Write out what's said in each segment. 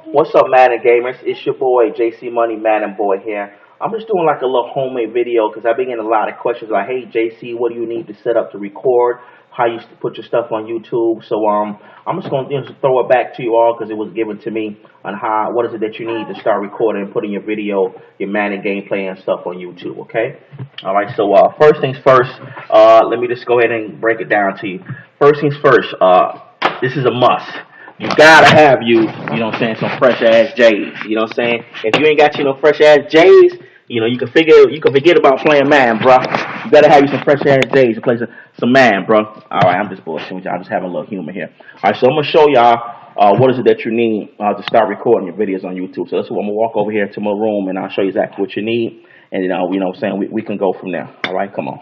What's up, Madden gamers? It's your boy JCMONEY, Madden boy here. I'm just doing like a little homemade video because I've been getting a lot of questions like, "Hey JC, what do you need to set up to record? How you put your stuff on YouTube?" So I'm just gonna just throw it back to you all because it was given to me on what is it that you need to start recording and putting your video, your Madden gameplay and stuff on YouTube. Okay. All right. So first things first. Let me just go ahead and break it down to you. First things first. This is a must. You gotta have you know what I'm saying, some fresh ass J's. You know what I'm saying? If you ain't got you no fresh ass J's, you can forget about playing man, bro. You gotta have you some fresh ass J's to play some man, bro. Alright, I'm just bullshitting with y'all. I'm just having a little humor here. Alright, so I'm gonna show y'all what is it that you need to start recording your videos on YouTube. So that's what I'm gonna walk over here to my room and I'll show you exactly what you need, and you know what I'm saying, we can go from there. Alright, come on.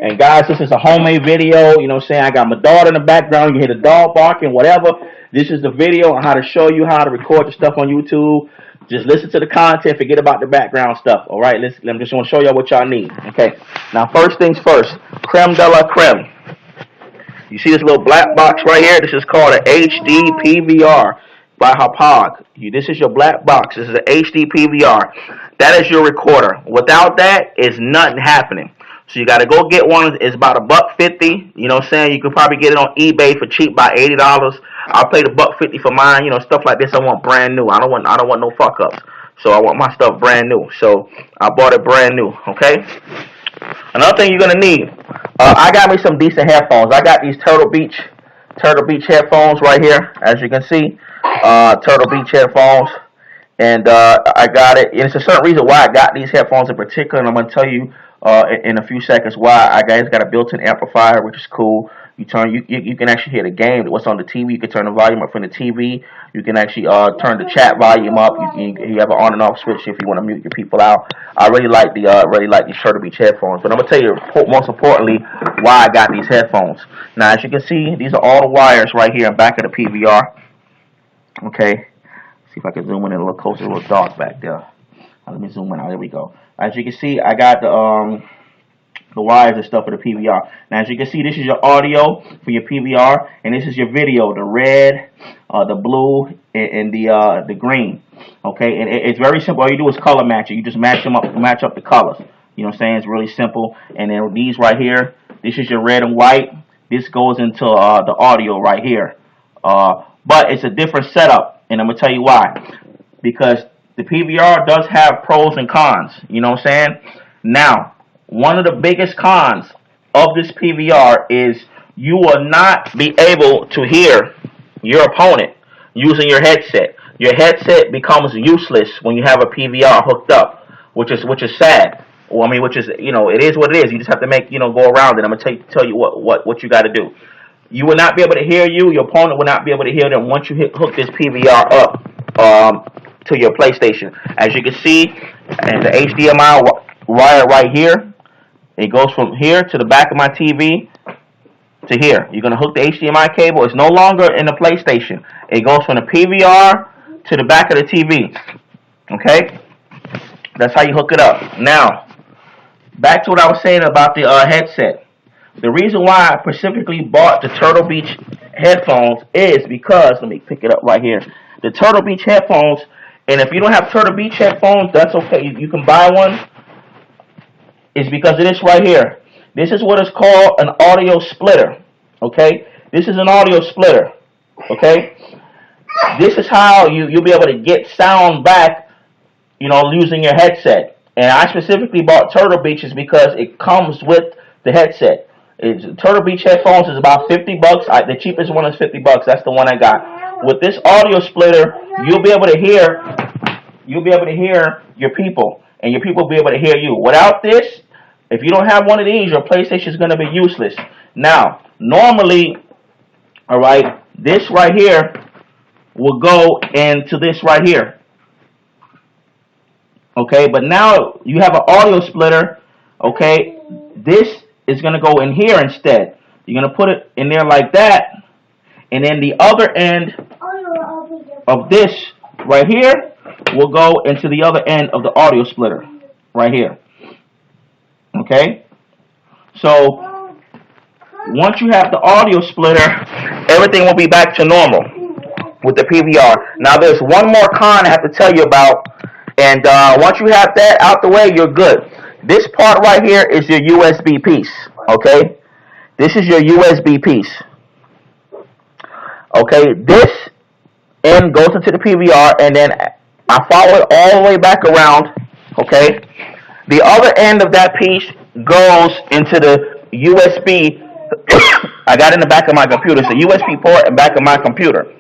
And guys, this is a homemade video, you know what I'm saying? I got my daughter in the background, you hear the dog barking, whatever. This is the video on how to show you how to record the stuff on YouTube. Just listen to the content, forget about the background stuff, alright? I'm just going to show y'all what y'all need, okay? Now, first things first, creme de la creme. You see this little black box right here? This is called an HD PVR by HAUPPAUGE. This is your black box. This is an HD PVR. That is your recorder. Without that, is nothing happening. So you got to go get one. It's about $1.50. You know what I'm saying? You can probably get it on eBay for cheap by $80. I'll pay the $1.50 for mine. You know, stuff like this I want brand new. I don't want no fuck ups. So I want my stuff brand new. So I bought it brand new. Okay. Another thing you're gonna need. I got me some decent headphones. I got these Turtle Beach headphones right here, as you can see. Turtle Beach headphones. And I got it. And it's a certain reason why I got these headphones in particular, and I'm gonna tell you in a few seconds why. It's got a built-in amplifier, which is cool. You can actually hear the game, what's on the TV. You can turn the volume up from the TV. You can actually turn the chat volume up. You have an on and off switch if you want to mute your people out. I really like these Turtle Beach headphones. But I'm gonna tell you most importantly why I got these headphones. Now, as you can see, these are all the wires right here in back of the PVR. Okay. See if I can zoom in a little closer. A little dark back there. Let me zoom in. There we go. As you can see, I got the wires and stuff for the PVR. Now, as you can see, this is your audio for your PVR, and this is your video, the red, the blue, and the green. Okay, and it's very simple. All you do is color match it. You just match them up, match up the colors. You know what I'm saying? It's really simple. And then these right here, this is your red and white. This goes into the audio right here. But it's a different setup, and I'm gonna tell you why. Because the PVR does have pros and cons. You know what I'm saying? Now, one of the biggest cons of this PVR is you will not be able to hear your opponent using your headset. Your headset becomes useless when you have a PVR hooked up, which is sad. Well, I mean, which is, it is what it is. You just have to go around it. I'm gonna tell you what you got to do. You will not be able to hear you. Your opponent will not be able to hear them once you hook this PVR up to your PlayStation. As you can see, and the HDMI wire right here, it goes from here to the back of my TV to here. You're going to hook the HDMI cable. It's no longer in the PlayStation. It goes from the PVR to the back of the TV. Okay? That's how you hook it up. Now, back to what I was saying about the headset. The reason why I specifically bought the Turtle Beach headphones is because, let me pick it up right here. The Turtle Beach headphones, and if you don't have Turtle Beach headphones, that's okay. You can buy one. It's because of this right here. This is what is called an audio splitter. Okay? This is an audio splitter. Okay? This is how you'll be able to get sound back, using your headset. And I specifically bought Turtle Beaches because it comes with the headset. Turtle Beach headphones is about $50. The cheapest one is $50. That's the one I got. With this audio splitter, you'll be able to hear your people, and your people will be able to hear you. Without this, if you don't have one of these, your PlayStation is going to be useless. Now, normally, all right, this right here will go into this right here. Okay, but now you have an audio splitter. Okay, this is going to go in here instead. You're going to put it in there like that, and then the other end of this right here will go into the other end of the audio splitter right here. Okay, so once you have the audio splitter, everything will be back to normal. with the PVR. Now there's one more con I have to tell you about, and once you have that out the way, you're good. This part right here is your USB piece, okay? This is your USB piece, okay? This end goes into the PVR, and then I follow it all the way back around, okay? The other end of that piece goes into the USB. I got in the back of my computer. It's a USB port in the back of my computer.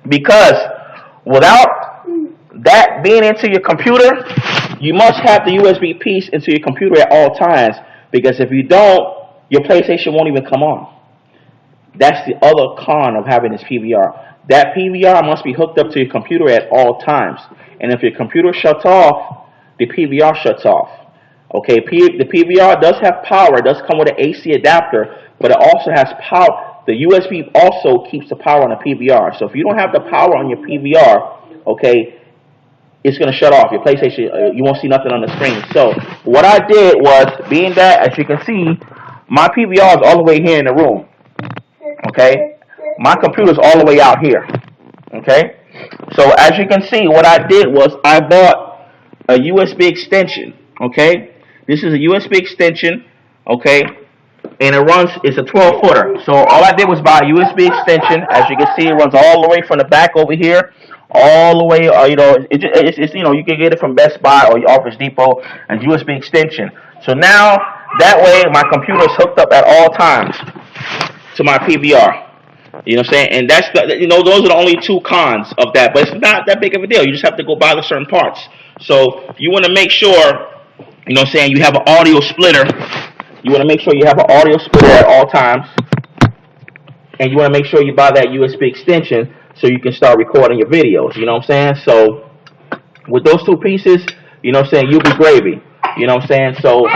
Because without that being into your computer, you must have the USB piece into your computer at all times. Because if you don't, your PlayStation won't even come on. That's the other con of having this PVR. That PVR must be hooked up to your computer at all times. And if your computer shuts off, the PVR shuts off. Okay, the PVR does have power. It does come with an AC adapter, but it also has power. The USB also keeps the power on the PVR. So if you don't have the power on your PVR, okay, it's going to shut off. Your PlayStation, you won't see nothing on the screen. So what I did was, being that, as you can see, my PVR is all the way here in the room. Okay, my computer's all the way out here. Okay, so as you can see, what I did was I bought a USB extension. Okay, this is a USB extension. Okay, and it runs, it's a 12-footer. So all I did was buy a USB extension. As you can see, it runs all the way from the back over here, all the way, it's you know, you can get it from Best Buy or your Office Depot, and USB extension. So now, that way, my computer is hooked up at all times to my PVR. You know what I'm saying? And that's the, you know, those are the only two cons of that. But it's not that big of a deal. You just have to go buy the certain parts. So you want to make sure, you know what I'm saying, you have an audio splitter. You want to make sure you have an audio splitter at all times. And you want to make sure you buy that USB extension so you can start recording your videos. You know what I'm saying? So with those two pieces, you know what I'm saying, you'll be gravy. You know what I'm saying? So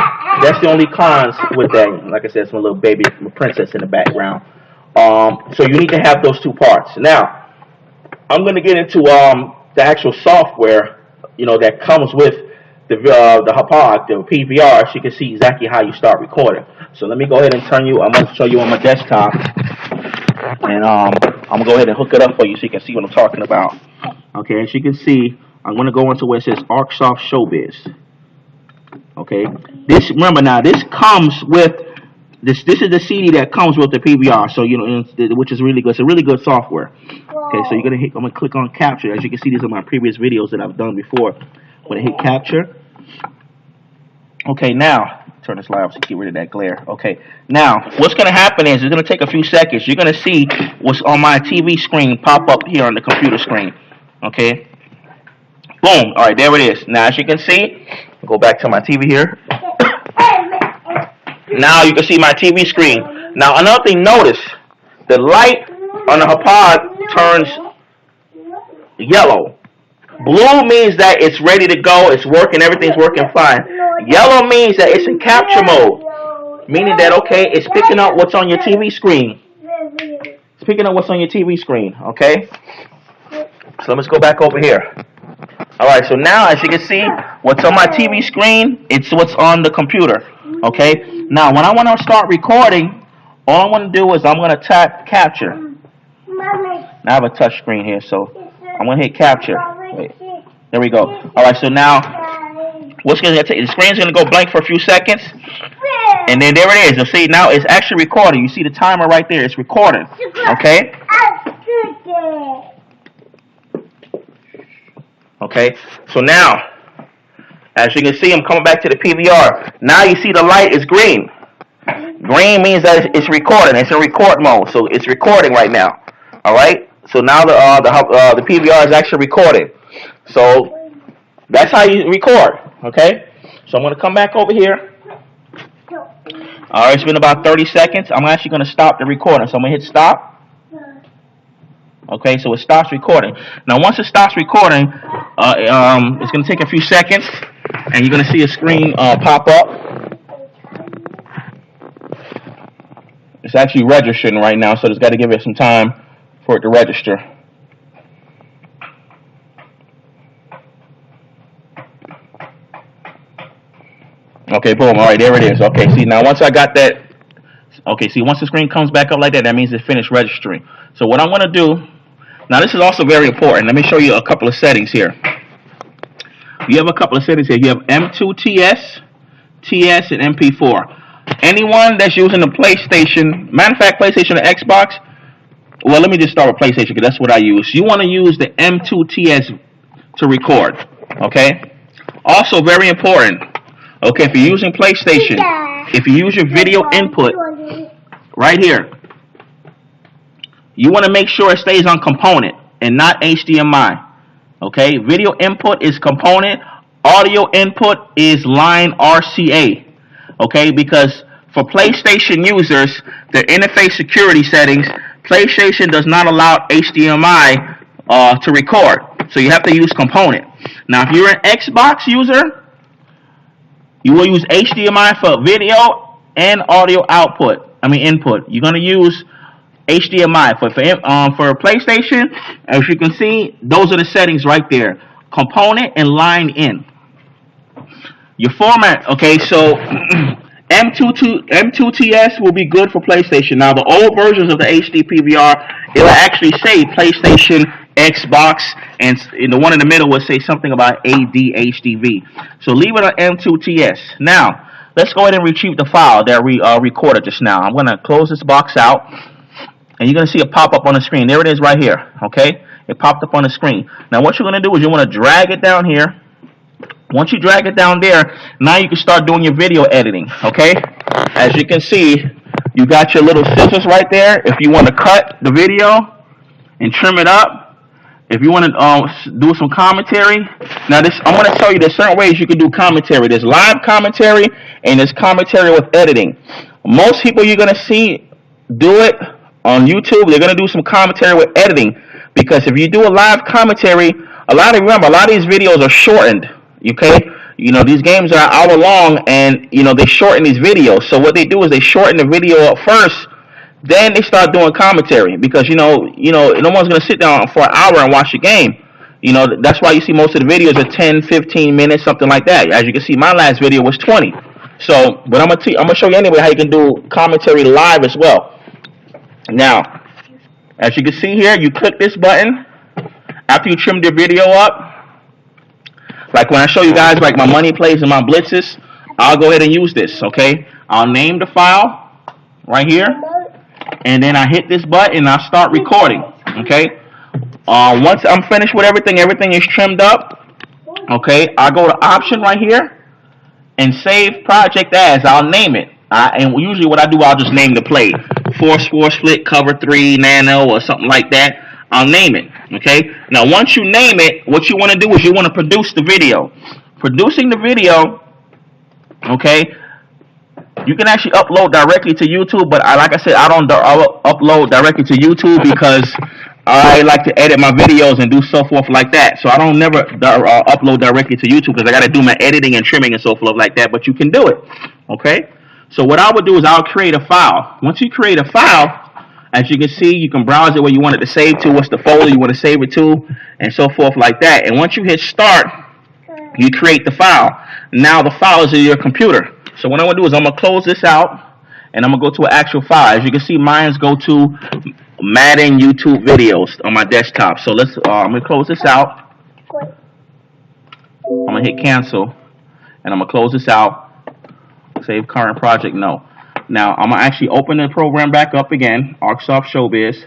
that's the only cons with that. Like I said, it's my little baby, my princess in the background. So you need to have those two parts. Now, I'm going to get into the actual software, you know, that comes with the HAUPPAUGE, the PVR, so you can see exactly how you start recording. So let me go ahead and I'm going to show you on my desktop, and I'm going to go ahead and hook it up for you so you can see what I'm talking about. Okay, as you can see, I'm going to go into where it says ArcSoft Showbiz. Okay, remember now, this comes with this is the CD that comes with the PVR, so you know, which is really good. It's a really good software. Okay, so I'm gonna click on capture. As you can see, these are my previous videos that I've done before. I'm gonna hit capture. Okay, now turn this light off to get rid of that glare. Okay, now what's gonna happen is it's gonna take a few seconds. You're gonna see what's on my TV screen pop up here on the computer screen. Okay, boom. All right, there it is. Now as you can see, go back to my TV here. Now you can see my TV screen. Now another thing, notice the light on the HAUPPAUGE turns yellow. Blue means that it's ready to go, it's working, everything's working fine. Yellow means that it's in capture mode, meaning that, okay, it's picking up what's on your TV screen. It's picking up what's on your TV screen, okay? So let's go back over here. Alright, so now as you can see, what's on my TV screen, it's what's on the computer. Okay, now when I want to start recording, all I'm going to do is I'm going to tap capture. Now I have a touch screen here, so I'm going to hit capture. Wait, there we go. Alright, so now what's going to take? The screen's going to go blank for a few seconds, and then there it is. You'll see now it's actually recording. You see the timer right there, it's recording. Okay? Okay, so now, as you can see, I'm coming back to the PVR. Now you see the light is green. Green means that it's recording. It's in record mode, so it's recording right now. All right. So now the PVR is actually recording. So that's how you record. Okay. So I'm going to come back over here. All right. It's been about 30 seconds. I'm actually going to stop the recording. So I'm going to hit stop. Okay, so it stops recording. Now, once it stops recording, it's going to take a few seconds, and you're going to see a screen pop up. It's actually registering right now, so it's got to give it some time for it to register. Okay, boom. All right, there it is. Okay, see, now once I got that, okay, see, once the screen comes back up like that, that means it finished registering. So what I'm going to do Now this is also very important. Let me show you a couple of settings here. You have a couple of settings here. You have M2 TS, TS, and MP4. Anyone that's using the PlayStation, matter of fact, PlayStation or Xbox, well, let me just start with PlayStation because that's what I use. You want to use the M2 TS to record, okay? Also, very important, okay, if you're using PlayStation, if you use your video input right here, you want to make sure it stays on component and not HDMI, okay? Video input is component, audio input is line RCA, okay? Because for PlayStation users, their interface security settings, PlayStation does not allow HDMI to record, so you have to use component. Now, if you're an Xbox user, you will use HDMI for video and audio input. You're going to use HDMI for PlayStation. As you can see, those are the settings right there: component and line in. Your format, okay, so M2TS will be good for PlayStation. Now, the old versions of the HD PVR, it'll actually say PlayStation, Xbox, and the one in the middle will say something about ADHDV. So leave it on M2TS. Now, let's go ahead and retrieve the file that we recorded just now. I'm going to close this box out, and you're going to see it pop up on the screen. There it is right here, okay? It popped up on the screen. Now, what you're going to do is you want to drag it down here. Once you drag it down there, now you can start doing your video editing, okay? As you can see, you got your little scissors right there. If you want to cut the video and trim it up, if you want to do some commentary. Now, I'm going to tell you there's certain ways you can do commentary. There's live commentary and there's commentary with editing. Most people you're going to see do it on YouTube. They're going to do some commentary with editing, because if you do a live commentary, remember, a lot of these videos are shortened. Okay, these games are an hour long, and they shorten these videos. So what they do is they shorten the video up first, then they start doing commentary, because no one's gonna sit down for an hour and watch the game. That's why you see most of the videos are 10, 15 minutes, something like that. As you can see, my last video was 20. So, but I'm gonna show you anyway how you can do commentary live as well. Now, as you can see here, you click this button after you trimmed your video up. Like when I show you guys like my money plays and my blitzes, I'll go ahead and use this, okay? I'll name the file right here, and then I hit this button and I'll start recording, okay? Once I'm finished with everything is trimmed up, okay? I'll go to option right here and save project as. I'll name it. And usually what I do, I'll just name the play. Force split, cover 3, nano, or something like that. I'll name it, okay? Now, once you name it, what you want to do is you want to produce the video. Producing the video, okay, you can actually upload directly to YouTube, but like I said, I don't upload directly to YouTube because I like to edit my videos and do so forth like that. So I don't never upload directly to YouTube because I got to do my editing and trimming and so forth like that, but you can do it, okay? So what I would do is I'll create a file. Once you create a file, as you can see, you can browse it where you want it to save to, what's the folder you want to save it to, and so forth like that. And once you hit start, you create the file. Now the file is in your computer. So what I'm going to do is I'm going to close this out, and I'm going to go to an actual file. As you can see, mine's go to Madden YouTube videos on my desktop. So I'm going to close this out. I'm going to hit cancel, and I'm going to close this out. Save current project, no. Now, I'm going to actually open the program back up again, ArcSoft Showbiz,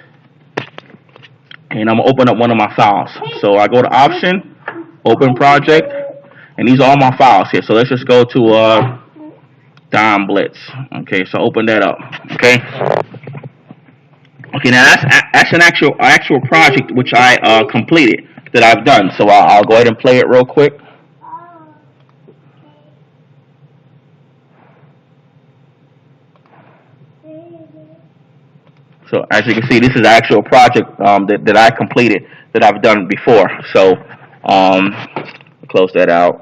and I'm going to open up one of my files. So I go to Option, Open Project, and these are all my files here. So let's just go to Dom Blitz. Okay, so open that up. Okay. Okay, now that's an actual project which I completed, that I've done. So I'll go ahead and play it real quick. So as you can see, this is an actual project that I completed, that I've done before. So close that out.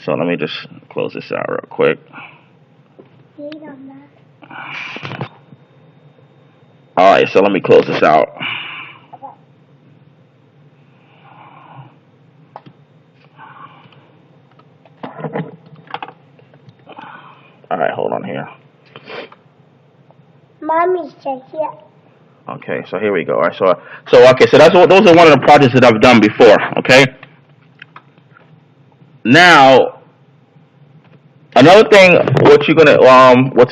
So let me just close this out real quick. Alright, so let me close this out. Alright, hold on here. Mommy's here. Okay, so here we go. All right, so okay, so those are one of the projects that I've done before. Okay. Now, another thing, what's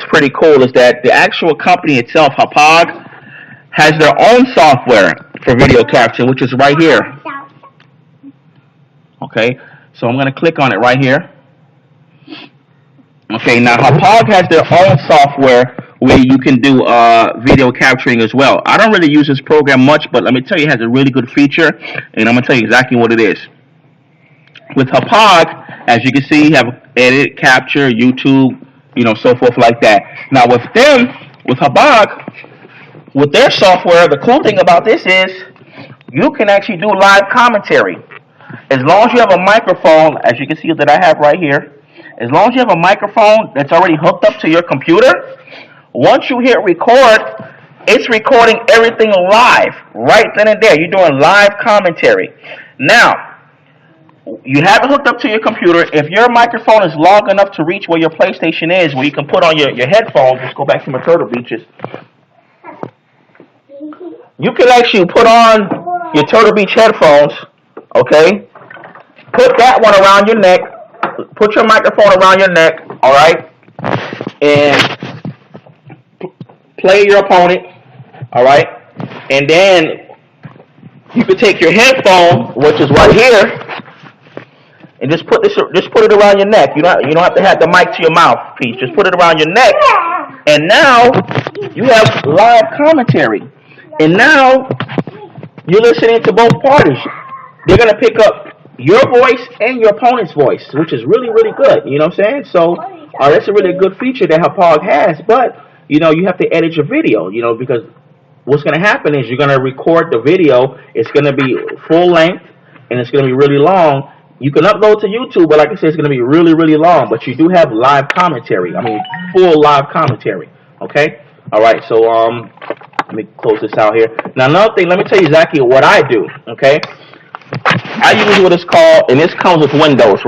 pretty cool is that the actual company itself, HAUPPAUGE, has their own software for video capture, which is right here. Okay, so I'm gonna click on it right here. Okay, now HAUPPAUGE has their own software where you can do video capturing as well. I don't really use this program much, but let me tell you, it has a really good feature, and I'm gonna tell you exactly what it is. With HAUPPAUGE, as you can see, you have edit, capture, YouTube, so forth like that. Now with HAUPPAUGE, with their software, the cool thing about this is you can actually do live commentary. As long as you have a microphone, as you can see that I have right here, as long as you have a microphone that's already hooked up to your computer, once you hit record, it's recording everything live, right then and there. You're doing live commentary. Now, you have it hooked up to your computer. If your microphone is long enough to reach where your PlayStation is, where you can put on your headphones, let's go back to my Turtle Beaches. You can actually put on your Turtle Beach headphones, okay? Put that one around your neck. Put your microphone around your neck, all right? And play your opponent, all right? And then you can take your headphone, which is right here, and just put it around your neck. You don't have to have the mic to your mouthpiece. Just put it around your neck, and now you have live commentary. And now you're listening to both parties. They're gonna pick up your voice and your opponent's voice, which is really, really good. You know what I'm saying? So that's a really good feature that HAUPPAUGE has. But you have to edit your video. Because what's gonna happen is you're gonna record the video. It's gonna be full length and it's gonna be really long. You can upload to YouTube, but like I said, it's going to be really, really long. But you do have live commentary. I mean, full live commentary. Okay? All right, so let me close this out here. Now, another thing, let me tell you exactly what I do. Okay? I use what is called, and this comes with Windows.